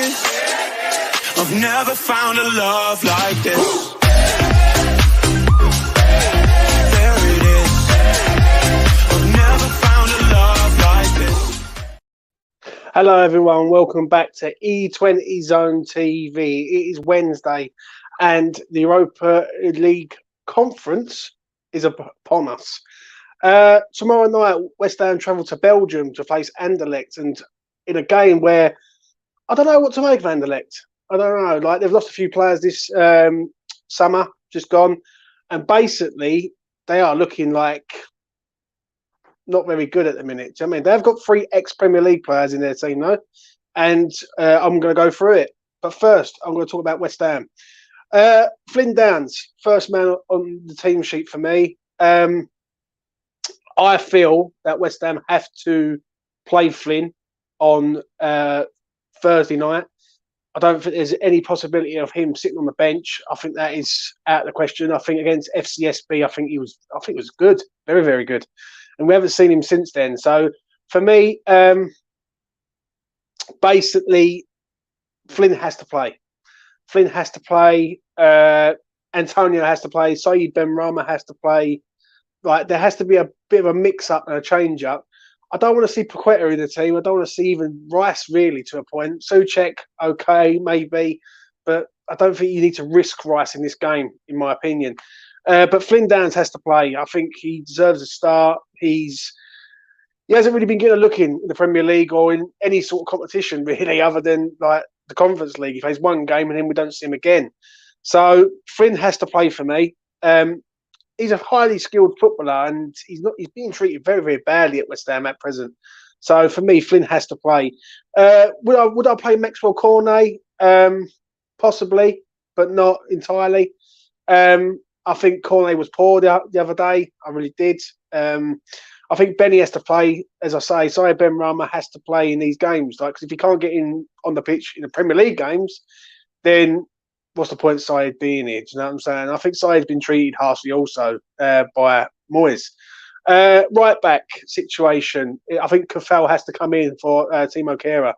is. I've never found a love like this. There it is. I've never found a love like this. Hello everyone, welcome back to E20 Zone TV. It is Wednesday and the Europa League conference is upon us. Tomorrow night, West Ham travel to Belgium to face Anderlecht, and in a game where I don't know what to make of Anderlecht. I don't know. Like, they've lost a few players this summer, just gone, and basically they are looking like not very good at the minute. Do you know what I mean? They've got 3 ex-Premier League players in their team, though, and I'm going to go through it. But first, I'm going to talk about West Ham. Flynn Downs, first man on the team sheet for me. I feel that West Ham have to play Flynn on Thursday night. I don't think there's any possibility of him sitting on the bench. I think that is out of the question. I think against FCSB, I think it was good, very, very good, and we haven't seen him since then. So for me, basically, Flynn has to play. Flynn has to play. Antonio has to play. Saeed Benrahma has to play. Like, there has to be a bit of a mix-up and a change-up. I don't want to see Paqueta in the team. I don't want to see even Rice, really, to a point. Souček, okay, maybe. But I don't think you need to risk Rice in this game, in my opinion. But Flynn Downs has to play. I think he deserves a start. He hasn't really been getting a look in the Premier League or in any sort of competition, really, other than like the Conference League. He plays one game and then we don't see him again. So Flynn has to play for me. He's a highly skilled footballer, and he's being treated very, very badly at West Ham at present. So for me, Flynn has to play. Would I play Maxwell Cornet? Possibly, but not entirely. I think Cornet was poor the other day. I really did. I think Benny has to play, as I say. Saeed Benrahma has to play in these games. Like, 'cause if he can't get in on the pitch in the Premier League games, then what's the point of Saeed being here? Do you know what I'm saying? I think Saeed's been treated harshly also by Moyes. Right back situation. I think Kafal has to come in for Timo Kehrer.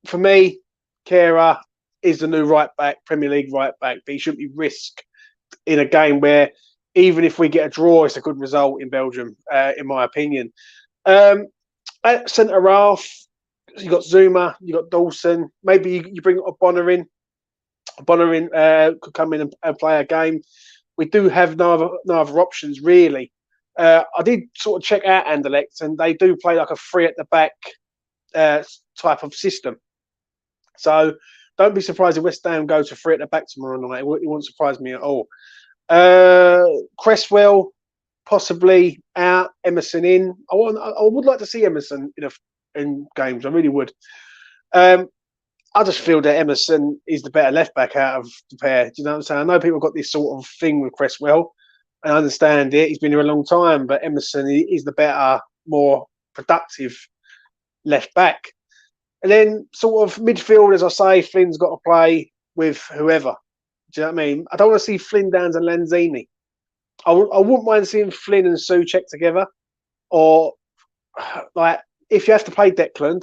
For me, Kehrer is the new right back, Premier League right back, but he shouldn't be risked in a game where even if we get a draw, it's a good result in Belgium, in my opinion. At centre half, you got Zuma, you got Dawson. Maybe you bring Bonner in. Bonner could come in and play a game. We do have no other options, really. I did sort of check out Anderlecht, and they do play like a 3 at the back type of system. So don't be surprised if West Ham go to 3 at the back tomorrow night. It won't surprise me at all. Cresswell possibly out, Emerson in. I would like to see Emerson in games. I really would. I just feel that Emerson is the better left back out of the pair. Do you know what I'm saying? I know people got this sort of thing with Cresswell, and I understand it. He's been here a long time, but Emerson is the better, more productive left back. And then sort of midfield, as I say, Flynn's got to play with whoever. Do you know what I mean? I don't want to see Flynn Downs and Lanzini. I wouldn't mind seeing Flynn and Souček together, or like, if you have to play Declan,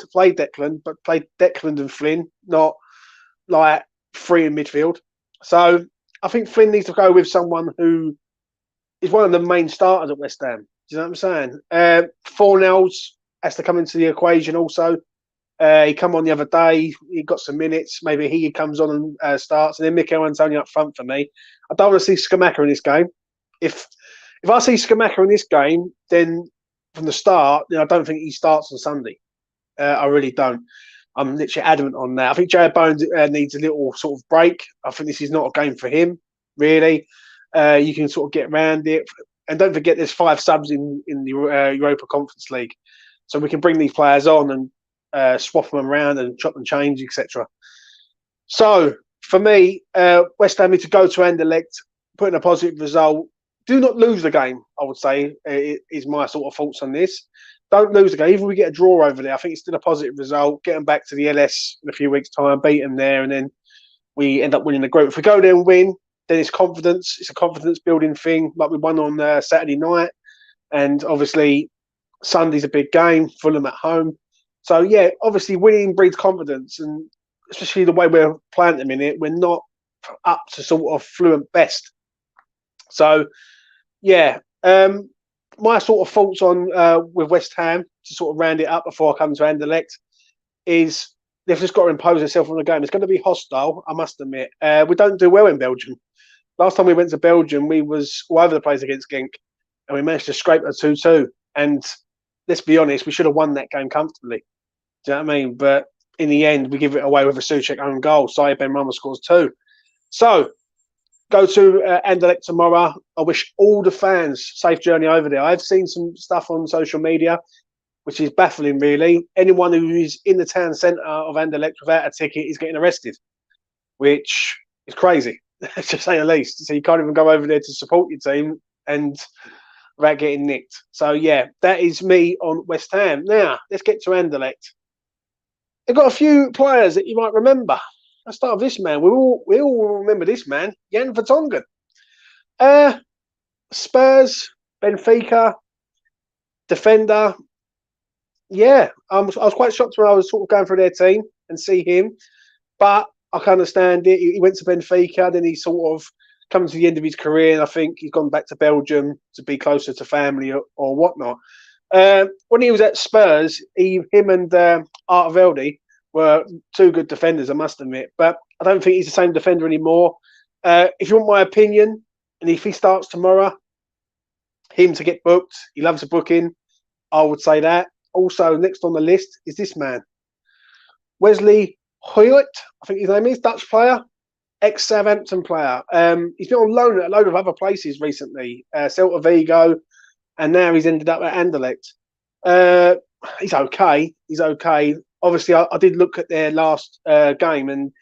but play Declan and Flynn, not like 3 in midfield. So I think Flynn needs to go with someone who is one of the main starters at West Ham. Do you know what I'm saying? Fornells has to come into the equation also. He come on the other day. He got some minutes. Maybe he comes on and starts. And then Mikel Antonio up front for me. I don't want to see Skamaka in this game. If I see Skamaka in this game, then from the start, I don't think he starts on Sunday. I really don't. I'm literally adamant on that. I think Jared Bones needs a little sort of break. I think this is not a game for him, really. You can sort of get around it. And don't forget, there's 5 subs in the Europa Conference League. So we can bring these players on and swap them around and chop and change, etc. So, for me, West Ham need to go to Anderlecht, put in a positive result. Do not lose the game, I would say, is my sort of thoughts on this. Don't lose the game. Even if we get a draw over there, I think it's still a positive result. Get them back to the LS in a few weeks' time, beat them there, and then we end up winning the group. If we go there and win, then it's confidence. It's a confidence-building thing, like we won on Saturday night. And obviously, Sunday's a big game, Fulham at home. So yeah, obviously winning breeds confidence, and especially the way we're playing at the minute, we're not up to sort of fluent best. So yeah, my sort of thoughts on with West Ham to sort of round it up before I come to Anderlecht is they've just got to impose themselves on the game. It's going to be hostile, I must admit. We don't do well in Belgium. Last time we went to Belgium, we was all over the place against Genk, and we managed to scrape a 2-2. And let's be honest, we should have won that game comfortably. Do you know what I mean? But in the end, we give it away with a Souček own goal. Saïd Benrahma scores 2. So go to Anderlecht tomorrow. I wish all the fans safe journey over there. I've seen some stuff on social media, which is baffling, really. Anyone who is in the town centre of Anderlecht without a ticket is getting arrested, which is crazy, to say the least. So you can't even go over there to support your team and without getting nicked. So yeah, that is me on West Ham. Now let's get to Anderlecht. They've got a few players that you might remember. Let's start with this man. We all remember this man, Jan Vertonghen. Spurs, Benfica, defender. Yeah, I was quite shocked when I was sort of going through their team and see him, but I can understand it. He went to Benfica, then he sort of come to the end of his career, and I think he's gone back to Belgium to be closer to family or whatnot. When he was at Spurs, him and Art Veldi were two good defenders, I must admit, but I don't think he's the same defender anymore. If you want my opinion, and if he starts tomorrow, him to get booked, he loves a booking, I would say that. Also, next on the list is this man, Wesley Hoyt, I think his name is, Dutch player, ex-Southampton player. He's been on loan at a load of other places recently, Celta Vigo, and now he's ended up at Anderlecht. He's okay. He's okay. Obviously, I did look at their last game, and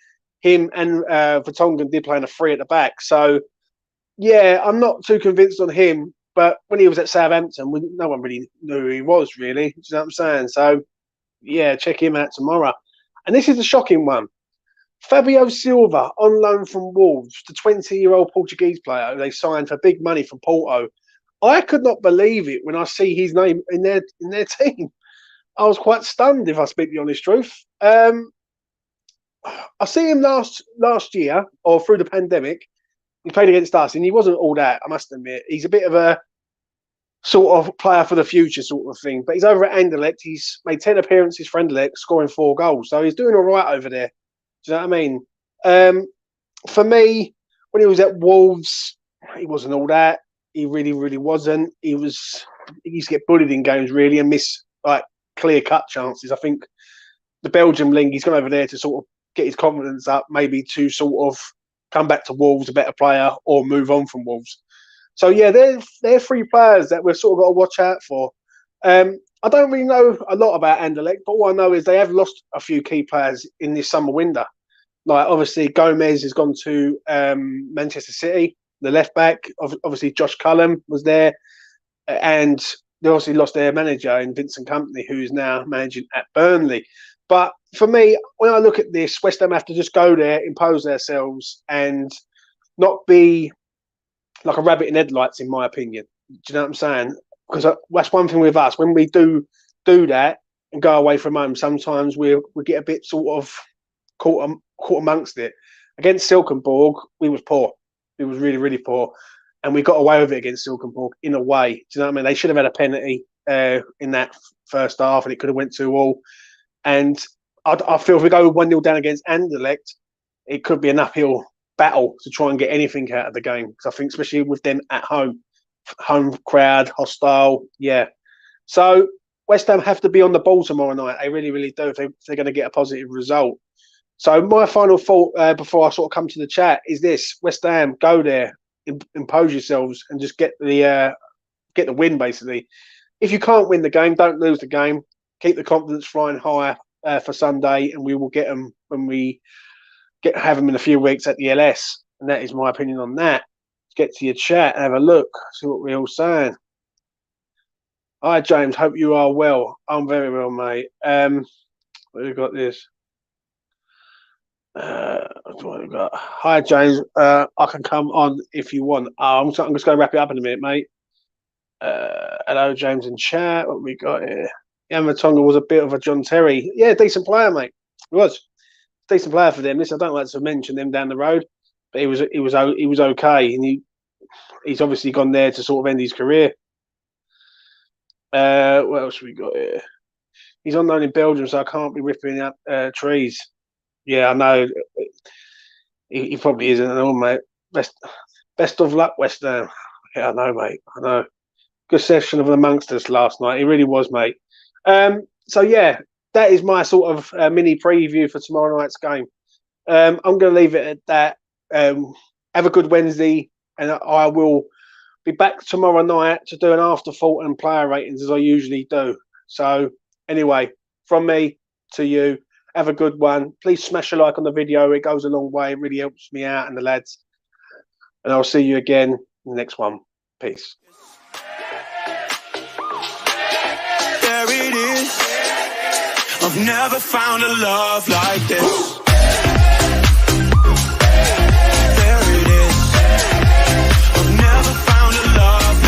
him and Vertonghen did play in a three at the back. So, yeah, I'm not too convinced on him. But when he was at Southampton, no one really knew who he was, really. Do you know what I'm saying? So, yeah, check him out tomorrow. And this is a shocking one. Fabio Silva on loan from Wolves, the 20-year-old Portuguese player who they signed for big money from Porto. I could not believe it when I see his name in their team. I was quite stunned, if I speak the honest truth. I see him last year, or through the pandemic. He played against us, and he wasn't all that, I must admit. He's a bit of a sort of player for the future sort of thing. But he's over at Anderlecht. He's made 10 appearances for Anderlecht, scoring 4 goals. So he's doing all right over there. Do you know what I mean? For me, when he was at Wolves, he wasn't all that. He really, really wasn't. He used to get bullied in games, really, and miss like clear-cut chances. I think the Belgium league, he's gone over there to sort of get his confidence up, maybe to sort of come back to Wolves a better player or move on from Wolves. So, yeah, they're 3 players that we've sort of got to watch out for. I don't really know a lot about Anderlecht, but all I know is they have lost a few key players in this summer window. Like, obviously, Gomez has gone to Manchester City, the left back. Obviously, Josh Cullen was there. And they obviously lost their manager in Vincent Kompany, who's now managing at Burnley. But for me, when I look at this, West Ham have to just go there, impose themselves, and not be like a rabbit in headlights, in my opinion. Do you know what I'm saying? Because that's one thing with us. When we do that and go away from home, sometimes we get a bit sort of caught amongst it. Against Silkeborg, we was poor. We was really, really poor. And we got away with it against Silkeborg in a way. Do you know what I mean? They should have had a penalty in that first half, and it could have went 2-2. And I feel if we go 1-0 down against Anderlecht, it could be an uphill battle to try and get anything out of the game. Because I think, especially with them at home crowd, hostile, yeah. So West Ham have to be on the ball tomorrow night. They really, really do if they're going to get a positive result. So my final thought before I sort of come to the chat is this: West Ham, go there, impose yourselves, and just get the win. Basically, if you can't win the game, don't lose the game. Keep the confidence flying high for Sunday, and we will get them when we have them in a few weeks at the LS. And that is my opinion on that. Let's get to your chat and have a look, see what we're all saying. Hi James, hope you are well. I'm very well, mate. We've got this. What we got? Hi James, I can come on if you want. I'm just going to wrap it up in a minute, mate. Hello James in chat. What we got here? Yamatonga was a bit of a John Terry. Yeah, decent player, mate. He was decent player for them. This I don't like to mention them down the road, but he was okay, and he's obviously gone there to sort of end his career. What else we got here? He's on loan in Belgium, so I can't be ripping up trees. Yeah, I know. He probably isn't at all, mate. Best of luck, West Ham. Yeah, I know, mate. I know. Good session of amongst us last night. It really was, mate. So yeah, that is my sort of mini preview for tomorrow night's game. I'm going to leave it at that. Have a good Wednesday, and I will be back tomorrow night to do an afterthought and player ratings as I usually do. So anyway, from me to you, have a good one. Please smash a like on the video. It goes a long way. It really helps me out and the lads. And I'll see you again in the next one. Peace. There it is. I've never found a love like this.